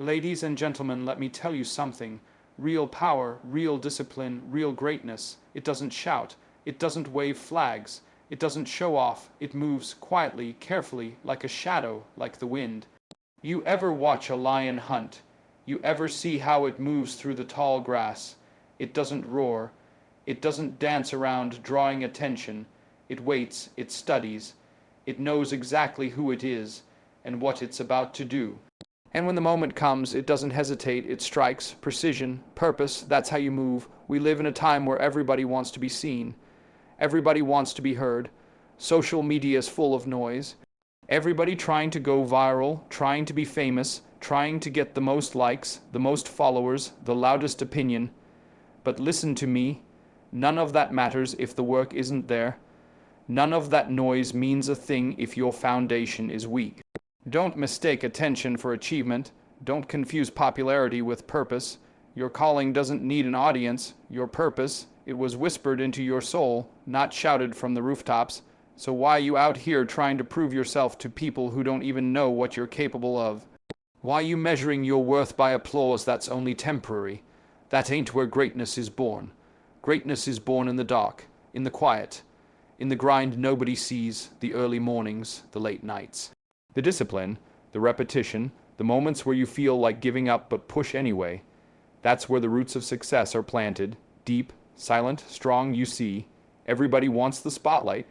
Ladies and gentlemen, let me tell you something. Real power, real discipline, real greatness. It doesn't shout. It doesn't wave flags. It doesn't show off. It moves quietly, carefully, like a shadow, like the wind. You ever watch a lion hunt? You ever see how it moves through the tall grass? It doesn't roar. It doesn't dance around, drawing attention. It waits. It studies. It knows exactly who it is and what it's about to do. And when the moment comes, it doesn't hesitate. It strikes. Precision, purpose, that's how you move. We live in a time where everybody wants to be seen. Everybody wants to be heard. Social media is full of noise. Everybody trying to go viral, trying to be famous, trying to get the most likes, the most followers, the loudest opinion. But listen to me. None of that matters if the work isn't there. None of that noise means a thing if your foundation is weak. Don't mistake attention for achievement. Don't confuse popularity with purpose. Your calling doesn't need an audience. Your purpose, it was whispered into your soul, not shouted from the rooftops. So why you out here trying to prove yourself to people who don't even know what you're capable of? Why you measuring your worth by applause that's only temporary? That ain't where greatness is born. Greatness is born in the dark, in the quiet, in the grind nobody sees, the early mornings, the late nights. The discipline, the repetition, the moments where you feel like giving up but push anyway. That's where the roots of success are planted, deep, silent, strong, you see. Everybody wants the spotlight.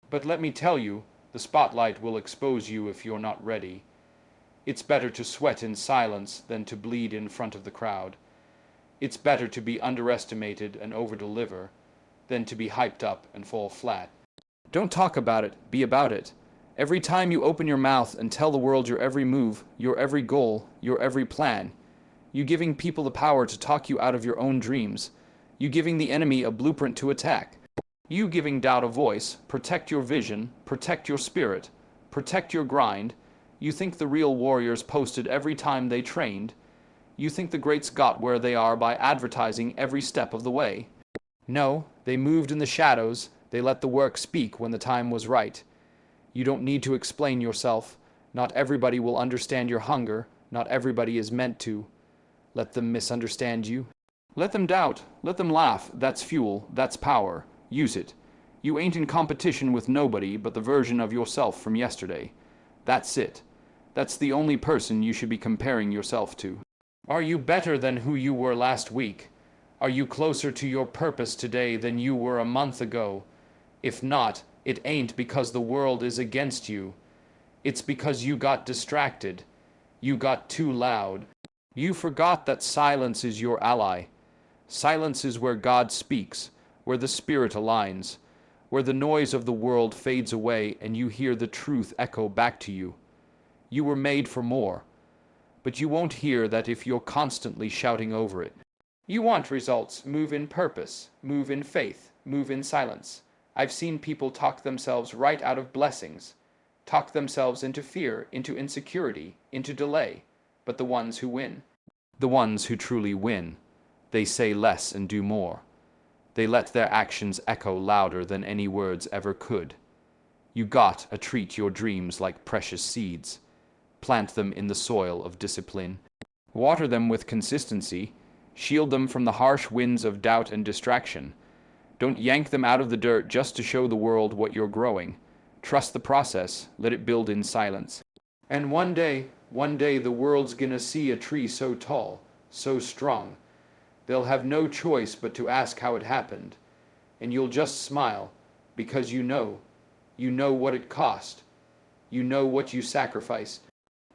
But let me tell you, the spotlight will expose you if you're not ready. It's better to sweat in silence than to bleed in front of the crowd. It's better to be underestimated and overdeliver than to be hyped up and fall flat. Don't talk about it, be about it. Every time you open your mouth and tell the world your every move, your every goal, your every plan, you giving people the power to talk you out of your own dreams. You giving the enemy a blueprint to attack. You giving doubt a voice. Protect your vision, protect your spirit, protect your grind. You think the real warriors posted every time they trained. You think the greats got where they are by advertising every step of the way. No, they moved in the shadows. They let the work speak when the time was right. You don't need to explain yourself. Not everybody will understand your hunger. Not everybody is meant to. Let them misunderstand you. Let them doubt. Let them laugh. That's fuel. That's power. Use it. You ain't in competition with nobody but the version of yourself from yesterday. That's it. That's the only person you should be comparing yourself to. Are you better than who you were last week? Are you closer to your purpose today than you were a month ago? If not, it ain't because the world is against you. It's because you got distracted. You got too loud. You forgot that silence is your ally. Silence is where God speaks, where the Spirit aligns, where the noise of the world fades away and you hear the truth echo back to you. You were made for more, but you won't hear that if you're constantly shouting over it. You want results, move in purpose, move in faith, move in silence. I've seen people talk themselves right out of blessings, talk themselves into fear, into insecurity, into delay. But the ones who win, the ones who truly win, they say less and do more. They let their actions echo louder than any words ever could. You gotta treat your dreams like precious seeds. Plant them in the soil of discipline. Water them with consistency. Shield them from the harsh winds of doubt and distraction. Don't yank them out of the dirt just to show the world what you're growing. Trust the process. Let it build in silence. And one day the world's gonna see a tree so tall, so strong. They'll have no choice but to ask how it happened. And you'll just smile, because you know what it cost. You know what you sacrificed.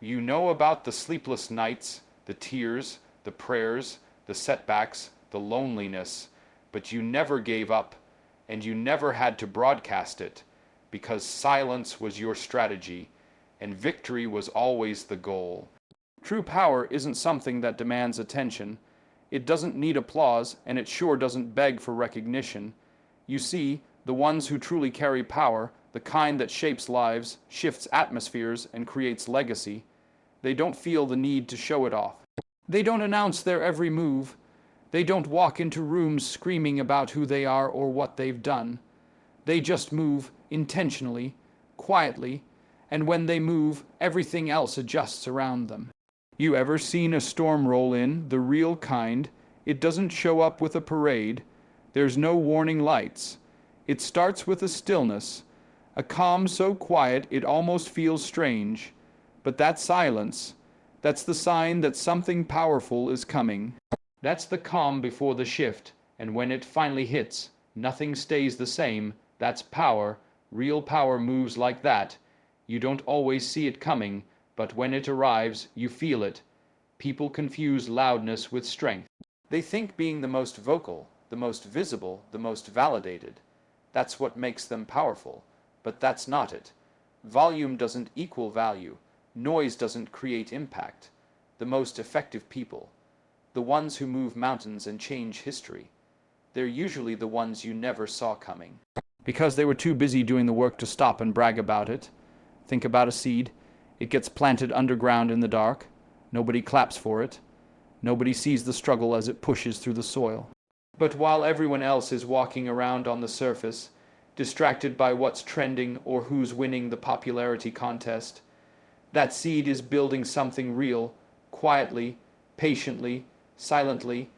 You know about the sleepless nights, the tears, the prayers, the setbacks, the loneliness, but you never gave up, and you never had to broadcast it, because silence was your strategy, and victory was always the goal. True power isn't something that demands attention. It doesn't need applause, and it sure doesn't beg for recognition. You see, the ones who truly carry power, the kind that shapes lives, shifts atmospheres, and creates legacy, they don't feel the need to show it off. They don't announce their every move. They don't walk into rooms screaming about who they are or what they've done. They just move intentionally, quietly, and when they move, everything else adjusts around them. You ever seen a storm roll in, the real kind? It doesn't show up with a parade. There's no warning lights. It starts with a stillness, a calm so quiet it almost feels strange. But that silence, that's the sign that something powerful is coming. That's the calm before the shift, and when it finally hits, nothing stays the same. That's power. Real power moves like that. You don't always see it coming, but when it arrives, you feel it. People confuse loudness with strength. They think being the most vocal, the most visible, the most validated, that's what makes them powerful. But that's not it. Volume doesn't equal value. Noise doesn't create impact. The most effective people, the ones who move mountains and change history, they're usually the ones you never saw coming. Because they were too busy doing the work to stop and brag about it. Think about a seed. It gets planted underground in the dark. Nobody claps for it. Nobody sees the struggle as it pushes through the soil. But while everyone else is walking around on the surface, distracted by what's trending or who's winning the popularity contest, that seed is building something real, quietly, patiently, silently.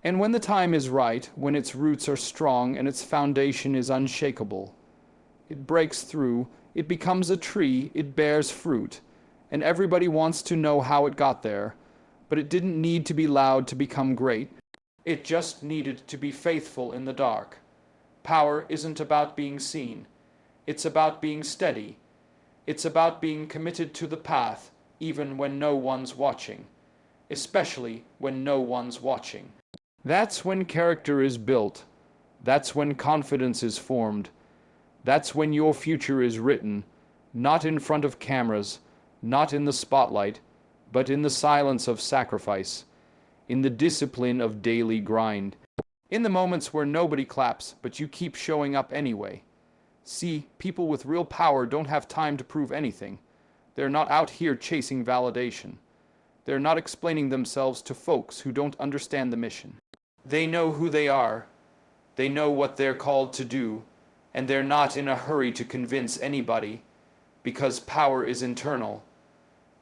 And when the time is right, when its roots are strong and its foundation is unshakable, it breaks through, it becomes a tree, it bears fruit, and everybody wants to know how it got there. But it didn't need to be loud to become great. It just needed to be faithful in the dark. Power isn't about being seen. It's about being steady. It's about being committed to the path, even when no one's watching. Especially when no one's watching. That's when character is built. That's when confidence is formed. That's when your future is written, not in front of cameras, not in the spotlight, but in the silence of sacrifice, in the discipline of daily grind, in the moments where nobody claps, but you keep showing up anyway. See, people with real power don't have time to prove anything. They're not out here chasing validation. They're not explaining themselves to folks who don't understand the mission. They know who they are. They know what they're called to do, and they're not in a hurry to convince anybody, because power is internal.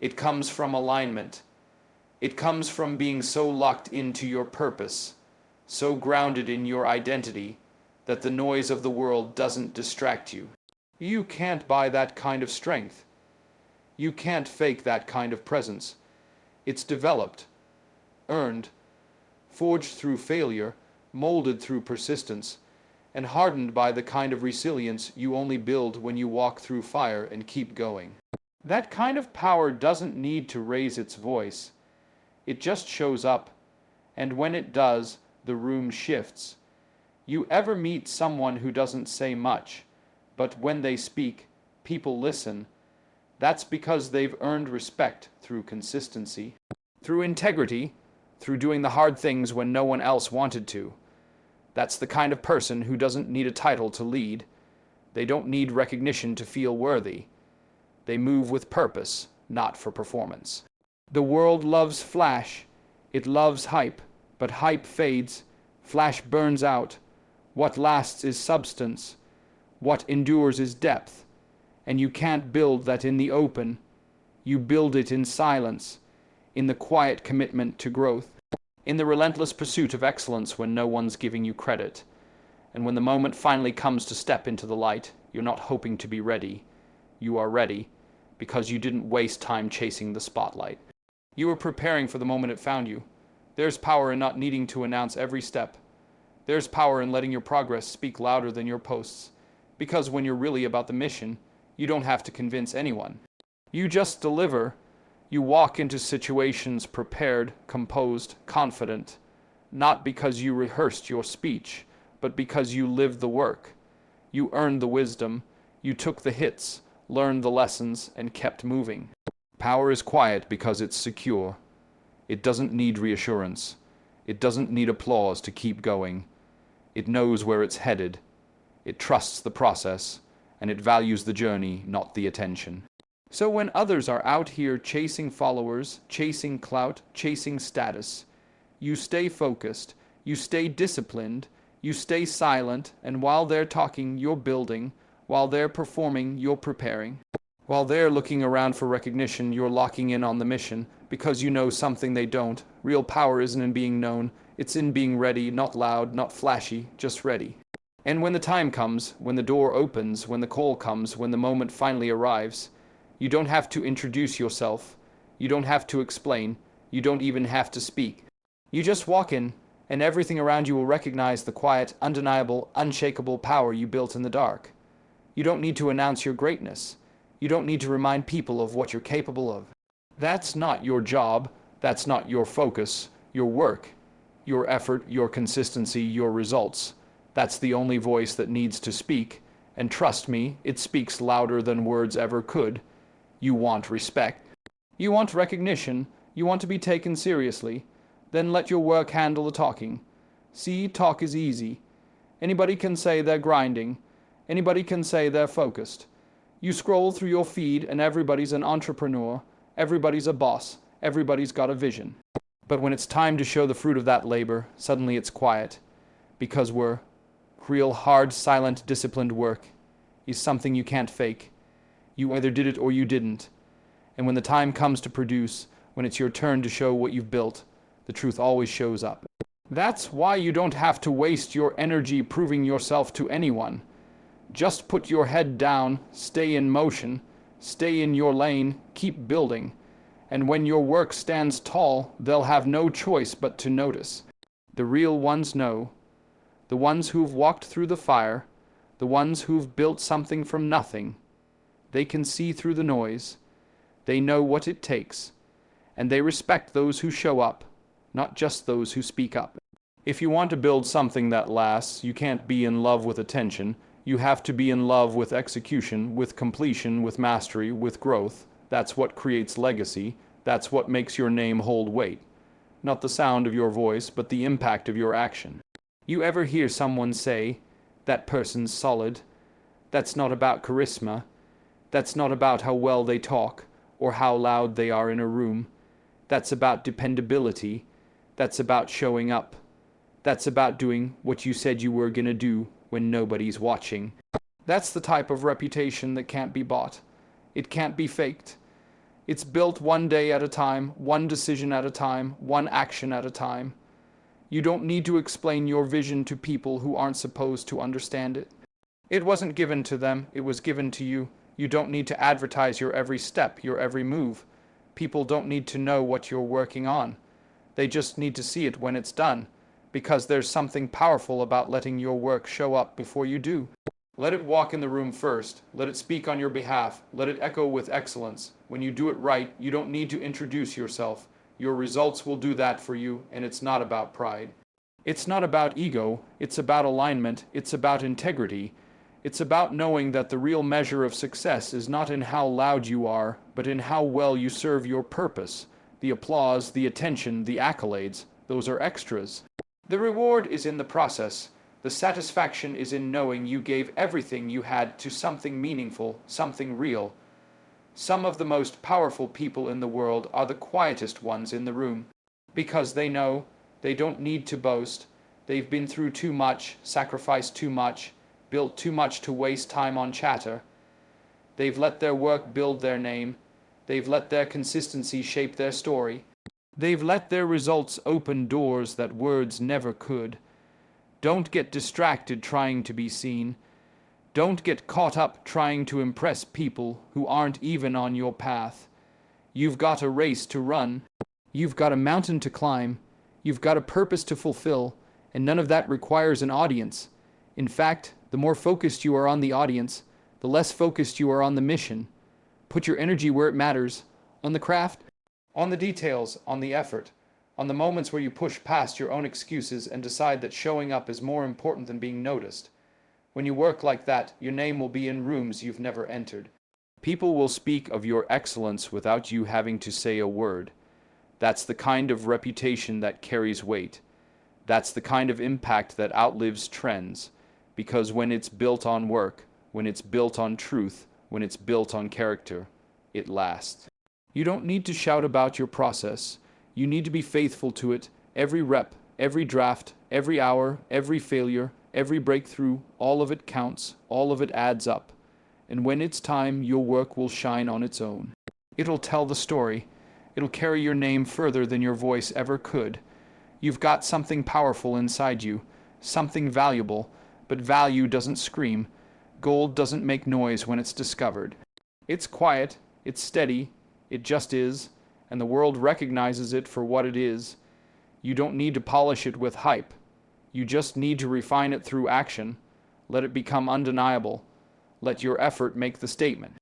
It comes from alignment. It comes from being so locked into your purpose, so grounded in your identity, that the noise of the world doesn't distract you. You can't buy that kind of strength. You can't fake that kind of presence. It's developed, earned, forged through failure, molded through persistence, and hardened by the kind of resilience you only build when you walk through fire and keep going. That kind of power doesn't need to raise its voice. It just shows up, and when it does, the room shifts. You ever meet someone who doesn't say much, but when they speak, people listen? That's because they've earned respect through consistency, through integrity, through doing the hard things when no one else wanted to. That's the kind of person who doesn't need a title to lead. They don't need recognition to feel worthy. They move with purpose, not for performance. The world loves flash. It loves hype, but hype fades. Flash burns out. What lasts is substance. What endures is depth. And you can't build that in the open. You build it in silence, in the quiet commitment to growth, in the relentless pursuit of excellence when no one's giving you credit. And when the moment finally comes to step into the light, you're not hoping to be ready. You are ready, because you didn't waste time chasing the spotlight. You were preparing for the moment it found you. There's power in not needing to announce every step. There's power in letting your progress speak louder than your posts, because when you're really about the mission, you don't have to convince anyone. You just deliver. You walk into situations prepared, composed, confident, not because you rehearsed your speech, but because you lived the work. You earned the wisdom, you took the hits, learned the lessons, and kept moving. Power is quiet because it's secure. It doesn't need reassurance. It doesn't need applause to keep going. It knows where it's headed. It trusts the process, and it values the journey, not the attention. So when others are out here chasing followers, chasing clout, chasing status, you stay focused, you stay disciplined, you stay silent, and while they're talking, you're building. While they're performing, you're preparing. While they're looking around for recognition, you're locking in on the mission, because you know something they don't. Real power isn't in being known, it's in being ready, not loud, not flashy, just ready. And when the time comes, when the door opens, when the call comes, when the moment finally arrives, you don't have to introduce yourself, you don't have to explain, you don't even have to speak. You just walk in, and everything around you will recognize the quiet, undeniable, unshakable power you built in the dark. You don't need to announce your greatness. You don't need to remind people of what you're capable of. That's not your job, that's not your focus, your work, your effort, your consistency, your results. That's the only voice that needs to speak, and trust me, it speaks louder than words ever could. You want respect. You want recognition. You want to be taken seriously. Then let your work handle the talking. See, talk is easy. Anybody can say they're grinding. Anybody can say they're focused. You scroll through your feed and everybody's an entrepreneur. Everybody's a boss. Everybody's got a vision. But when it's time to show the fruit of that labor, suddenly it's quiet. Because real hard, silent, disciplined work is something you can't fake. You either did it or you didn't. And when the time comes to produce, when it's your turn to show what you've built, the truth always shows up. That's why you don't have to waste your energy proving yourself to anyone. Just put your head down, stay in motion, stay in your lane, keep building. And when your work stands tall, they'll have no choice but to notice. The real ones know. The ones who've walked through the fire, the ones who've built something from nothing. They can see through the noise. They know what it takes. And they respect those who show up, not just those who speak up. If you want to build something that lasts, you can't be in love with attention. You have to be in love with execution, with completion, with mastery, with growth. That's what creates legacy. That's what makes your name hold weight. Not the sound of your voice, but the impact of your action. You ever hear someone say, "That person's solid"? That's not about charisma. That's not about how well they talk or how loud they are in a room. That's about dependability. That's about showing up. That's about doing what you said you were gonna do when nobody's watching. That's the type of reputation that can't be bought. It can't be faked. It's built one day at a time, one decision at a time, one action at a time. You don't need to explain your vision to people who aren't supposed to understand it. It wasn't given to them, it was given to you. You don't need to advertise your every step, your every move. People don't need to know what you're working on. They just need to see it when it's done, because there's something powerful about letting your work show up before you do. Let it walk in the room first. Let it speak on your behalf. Let it echo with excellence. When you do it right, you don't need to introduce yourself. Your results will do that for you, and it's not about pride. It's not about ego. It's about alignment. It's about integrity. It's about knowing that the real measure of success is not in how loud you are, but in how well you serve your purpose. The applause, the attention, the accolades, those are extras. The reward is in the process. The satisfaction is in knowing you gave everything you had to something meaningful, something real. Some of the most powerful people in the world are the quietest ones in the room, because they know they don't need to boast. They've been through too much, sacrificed too much, built too much to waste time on chatter. They've let their work build their name. They've let their consistency shape their story. They've let their results open doors that words never could. Don't get distracted trying to be seen. Don't get caught up trying to impress people who aren't even on your path. You've got a race to run. You've got a mountain to climb. You've got a purpose to fulfill, and none of that requires an audience. In fact, the more focused you are on the audience, the less focused you are on the mission. Put your energy where it matters, on the craft, on the details, on the effort, on the moments where you push past your own excuses and decide that showing up is more important than being noticed. When you work like that, your name will be in rooms you've never entered. People will speak of your excellence without you having to say a word. That's the kind of reputation that carries weight. That's the kind of impact that outlives trends. Because when it's built on work, when it's built on truth, when it's built on character, it lasts. You don't need to shout about your process. You need to be faithful to it. Every rep, every draft, every hour, every failure, every breakthrough, all of it counts, all of it adds up. And when it's time, your work will shine on its own. It'll tell the story, It'll carry your name further than your voice ever could. You've got something powerful inside you, something valuable, but value doesn't scream. Gold doesn't make noise when it's discovered. It's quiet, it's steady, it just is, and the world recognizes it for what it is. You don't need to polish it with hype. You just need to refine it through action. Let it become undeniable. Let your effort make the statement.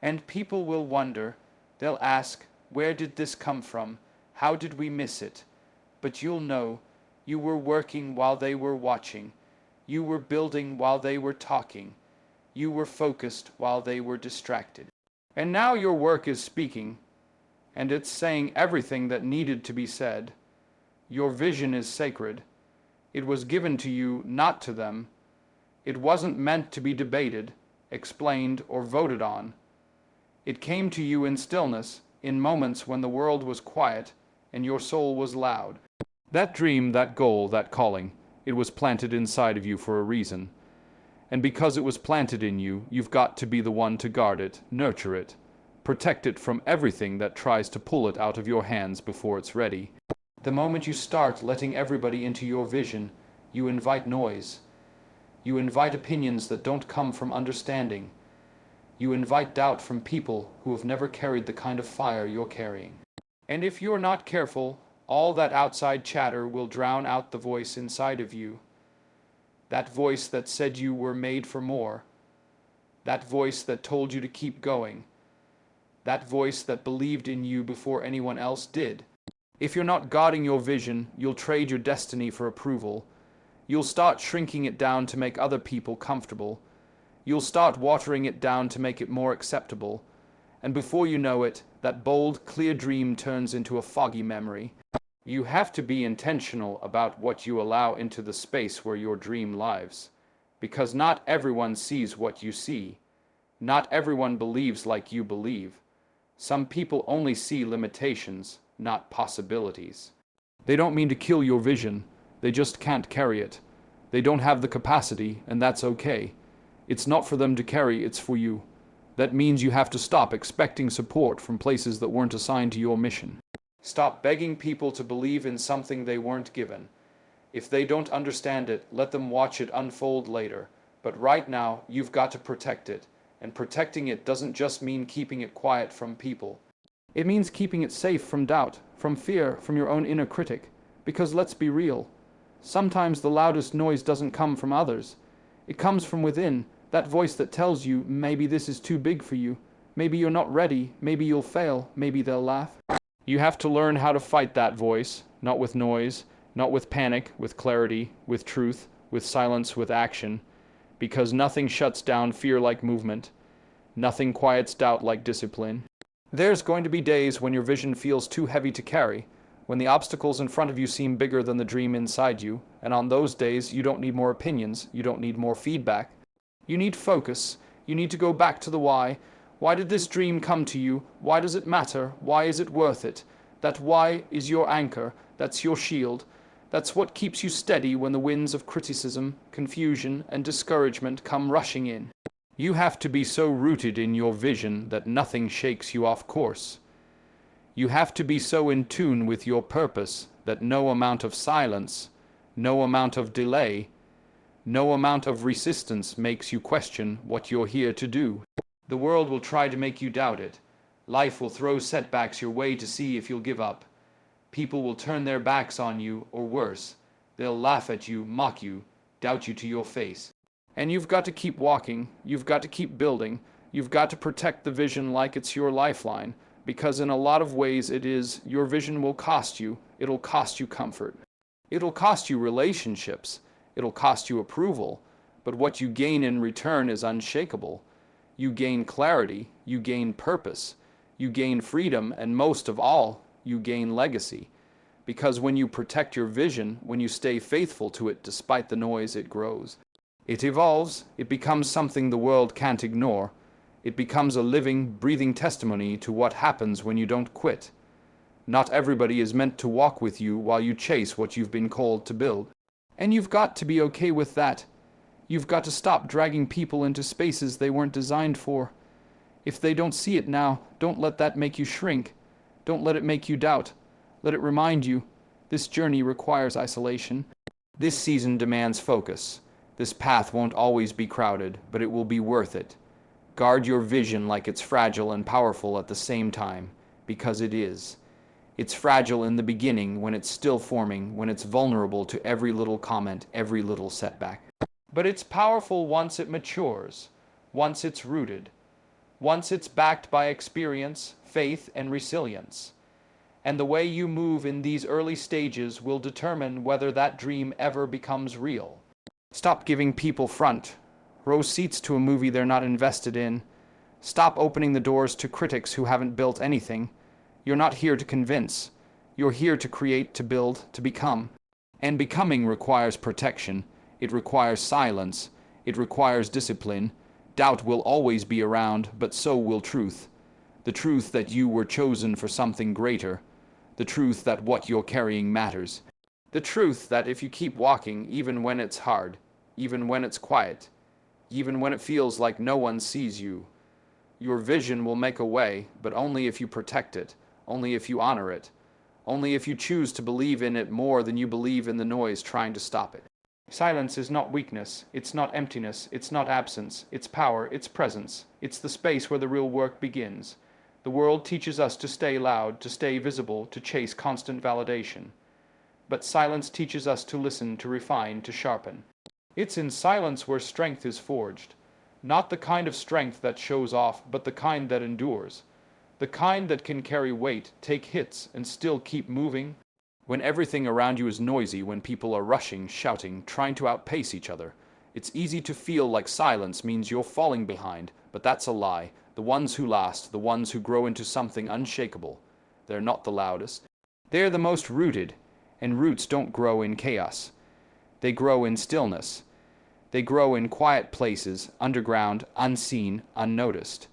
And people will wonder. They'll ask, where did this come from? How did we miss it? But you'll know. You were working while they were watching. You were building while they were talking. You were focused while they were distracted. And now your work is speaking, and it's saying everything that needed to be said. Your vision is sacred. It was given to you, not to them. It wasn't meant to be debated, explained, or voted on. It came to you in stillness, in moments when the world was quiet and your soul was loud. That dream, that goal, that calling, it was planted inside of you for a reason. And because it was planted in you, you've got to be the one to guard it, nurture it, protect it from everything that tries to pull it out of your hands before it's ready. The moment you start letting everybody into your vision, you invite noise. You invite opinions that don't come from understanding. You invite doubt from people who have never carried the kind of fire you're carrying. And if you're not careful, all that outside chatter will drown out the voice inside of you. That voice that said you were made for more. That voice that told you to keep going. That voice that believed in you before anyone else did. If you're not guarding your vision, you'll trade your destiny for approval. You'll start shrinking it down to make other people comfortable. You'll start watering it down to make it more acceptable. And before you know it, that bold, clear dream turns into a foggy memory. You have to be intentional about what you allow into the space where your dream lives. Because not everyone sees what you see. Not everyone believes like you believe. Some people only see limitations, not possibilities. They don't mean to kill your vision. They just can't carry it. They don't have the capacity, and that's okay. It's not for them to carry, it's for you. That means you have to stop expecting support from places that weren't assigned to your mission. Stop begging people to believe in something they weren't given. If they don't understand it, let them watch it unfold later. But right now, you've got to protect it. And protecting it doesn't just mean keeping it quiet from people. It means keeping it safe from doubt, from fear, from your own inner critic. Because let's be real. Sometimes the loudest noise doesn't come from others. It comes from within, that voice that tells you maybe this is too big for you. Maybe you're not ready. Maybe you'll fail. Maybe they'll laugh. You have to learn how to fight that voice, not with noise, not with panic, with clarity, with truth, with silence, with action. Because nothing shuts down fear like movement. Nothing quiets doubt like discipline. There's going to be days when your vision feels too heavy to carry, when the obstacles in front of you seem bigger than the dream inside you, and on those days you don't need more opinions, you don't need more feedback. You need focus. You need to go back to the why. Why did this dream come to you? Why does it matter? Why is it worth it? That why is your anchor. That's your shield. That's what keeps you steady when the winds of criticism, confusion, and discouragement come rushing in. You have to be so rooted in your vision that nothing shakes you off course. You have to be so in tune with your purpose that no amount of silence, no amount of delay, no amount of resistance makes you question what you're here to do. The world will try to make you doubt it. Life will throw setbacks your way to see if you'll give up. People will turn their backs on you, or worse, they'll laugh at you, mock you, doubt you to your face. And you've got to keep walking, you've got to keep building, you've got to protect the vision like it's your lifeline, because in a lot of ways it is. Your vision will cost you. It'll cost you comfort. It'll cost you relationships. It'll cost you approval. But what you gain in return is unshakable. You gain clarity. You gain purpose. You gain freedom. And most of all, you gain legacy. Because when you protect your vision, when you stay faithful to it despite the noise, it grows. It evolves. It becomes something the world can't ignore. It becomes a living, breathing testimony to what happens when you don't quit. Not everybody is meant to walk with you while you chase what you've been called to build. And you've got to be okay with that. You've got to stop dragging people into spaces they weren't designed for. If they don't see it now, don't let that make you shrink. Don't let it make you doubt. Let it remind you, this journey requires isolation. This season demands focus. This path won't always be crowded, but it will be worth it. Guard your vision like it's fragile and powerful at the same time, because it is. It's fragile in the beginning when it's still forming, when it's vulnerable to every little comment, every little setback. But it's powerful once it matures, once it's rooted, once it's backed by experience, faith, and resilience. And the way you move in these early stages will determine whether that dream ever becomes real. Stop giving people front row seats to a movie they're not invested in. Stop opening the doors to critics who haven't built anything. You're not here to convince. You're here to create, to build, to become. And becoming requires protection. It requires silence. It requires discipline. Doubt will always be around, but so will truth. The truth that you were chosen for something greater. The truth that what you're carrying matters. The truth that if you keep walking, even when it's hard, even when it's quiet, even when it feels like no one sees you, your vision will make a way, but only if you protect it, only if you honor it, only if you choose to believe in it more than you believe in the noise trying to stop it. Silence is not weakness, it's not emptiness, it's not absence, it's power, it's presence, it's the space where the real work begins. The world teaches us to stay loud, to stay visible, to chase constant validation. But silence teaches us to listen, to refine, to sharpen. It's in silence where strength is forged. Not the kind of strength that shows off, but the kind that endures. The kind that can carry weight, take hits, and still keep moving. When everything around you is noisy, when people are rushing, shouting, trying to outpace each other, it's easy to feel like silence means you're falling behind, but that's a lie. The ones who last, the ones who grow into something unshakable, they're not the loudest. They're the most rooted, and roots don't grow in chaos. They grow in stillness. They grow in quiet places, underground, unseen, unnoticed.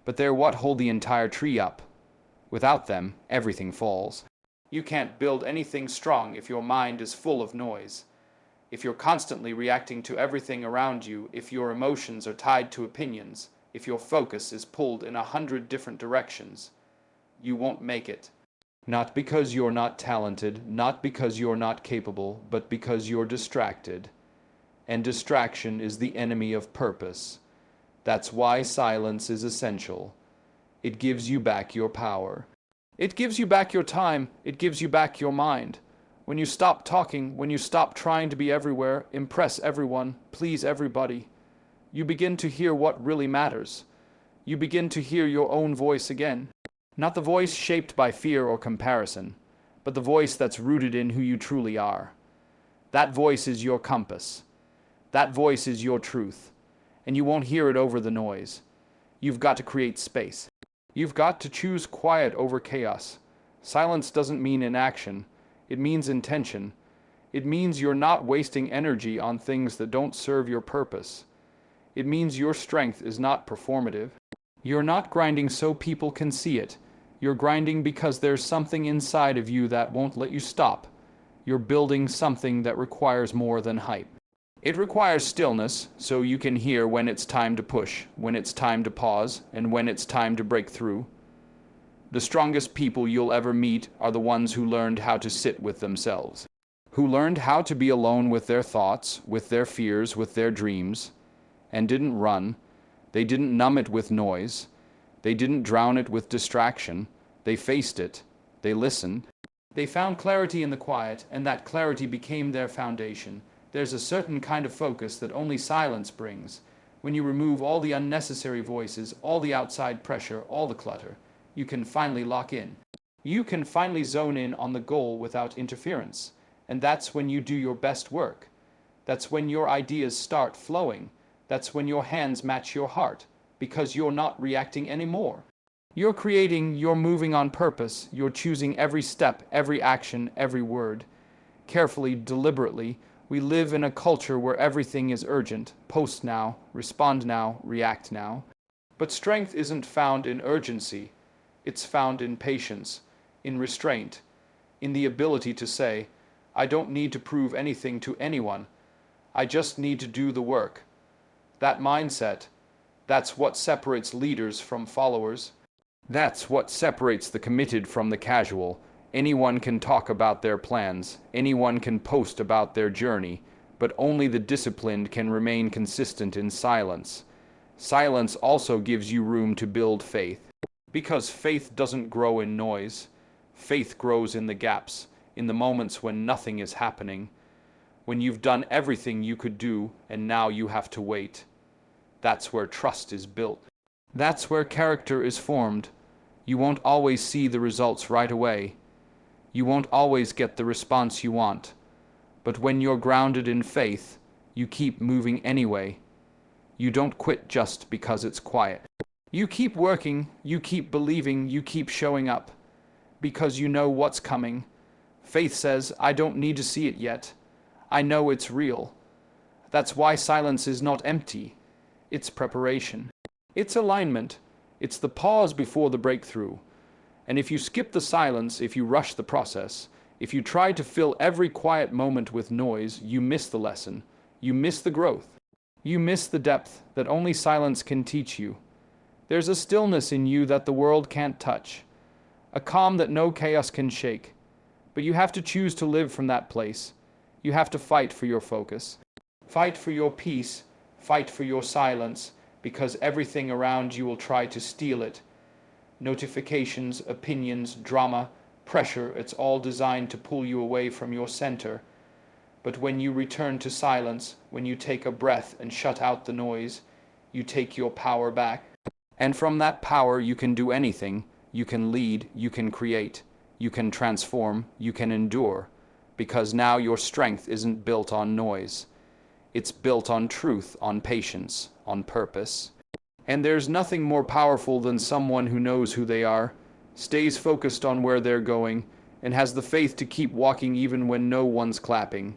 But they're what hold the entire tree up. Without them, everything falls. You can't build anything strong if your mind is full of noise. If you're constantly reacting to everything around you, if your emotions are tied to opinions, if your focus is pulled in 100 different directions, you won't make it. Not because you're not talented, not because you're not capable, but because you're distracted. And distraction is the enemy of purpose. That's why silence is essential. It gives you back your power. It gives you back your time. It gives you back your mind. When you stop talking, when you stop trying to be everywhere, impress everyone, please everybody, you begin to hear what really matters. You begin to hear your own voice again. Not the voice shaped by fear or comparison, but the voice that's rooted in who you truly are. That voice is your compass. That voice is your truth. And you won't hear it over the noise. You've got to create space. You've got to choose quiet over chaos. Silence doesn't mean inaction. It means intention. It means you're not wasting energy on things that don't serve your purpose. It means your strength is not performative. You're not grinding so people can see it. You're grinding because there's something inside of you that won't let you stop. You're building something that requires more than hype. It requires stillness, so you can hear when it's time to push, when it's time to pause, and when it's time to break through. The strongest people you'll ever meet are the ones who learned how to sit with themselves, who learned how to be alone with their thoughts, with their fears, with their dreams, and didn't run. They didn't numb it with noise. They didn't drown it with distraction. They faced it. They listened. They found clarity in the quiet, and that clarity became their foundation. There's a certain kind of focus that only silence brings. When you remove all the unnecessary voices, all the outside pressure, all the clutter, you can finally lock in. You can finally zone in on the goal without interference. And that's when you do your best work. That's when your ideas start flowing. That's when your hands match your heart, because you're not reacting anymore. You're creating, you're moving on purpose, you're choosing every step, every action, every word. Carefully, deliberately, we live in a culture where everything is urgent. Post now, respond now, react now. But strength isn't found in urgency. It's found in patience, in restraint, in the ability to say, I don't need to prove anything to anyone. I just need to do the work. That mindset, that's what separates leaders from followers. That's what separates the committed from the casual. Anyone can talk about their plans, anyone can post about their journey, but only the disciplined can remain consistent in silence. Silence also gives you room to build faith. Because faith doesn't grow in noise. Faith grows in the gaps, in the moments when nothing is happening, when you've done everything you could do and now you have to wait. That's where trust is built. That's where character is formed. You won't always see the results right away. You won't always get the response you want. But when you're grounded in faith, you keep moving anyway. You don't quit just because it's quiet. You keep working, you keep believing, you keep showing up. Because you know what's coming. Faith says, I don't need to see it yet. I know it's real. That's why silence is not empty. It's preparation. It's alignment. It's the pause before the breakthrough. And if you skip the silence, if you rush the process, if you try to fill every quiet moment with noise, you miss the lesson. You miss the growth. You miss the depth that only silence can teach you. There's a stillness in you that the world can't touch. A calm that no chaos can shake. But you have to choose to live from that place. You have to fight for your focus. Fight for your peace. Fight for your silence, because everything around you will try to steal it. Notifications, opinions, drama, pressure, it's all designed to pull you away from your center. But when you return to silence, when you take a breath and shut out the noise, you take your power back. And from that power you can do anything. You can lead, you can create, you can transform, you can endure. Because now your strength isn't built on noise. It's built on truth, on patience, on purpose. And there's nothing more powerful than someone who knows who they are, stays focused on where they're going, and has the faith to keep walking even when no one's clapping.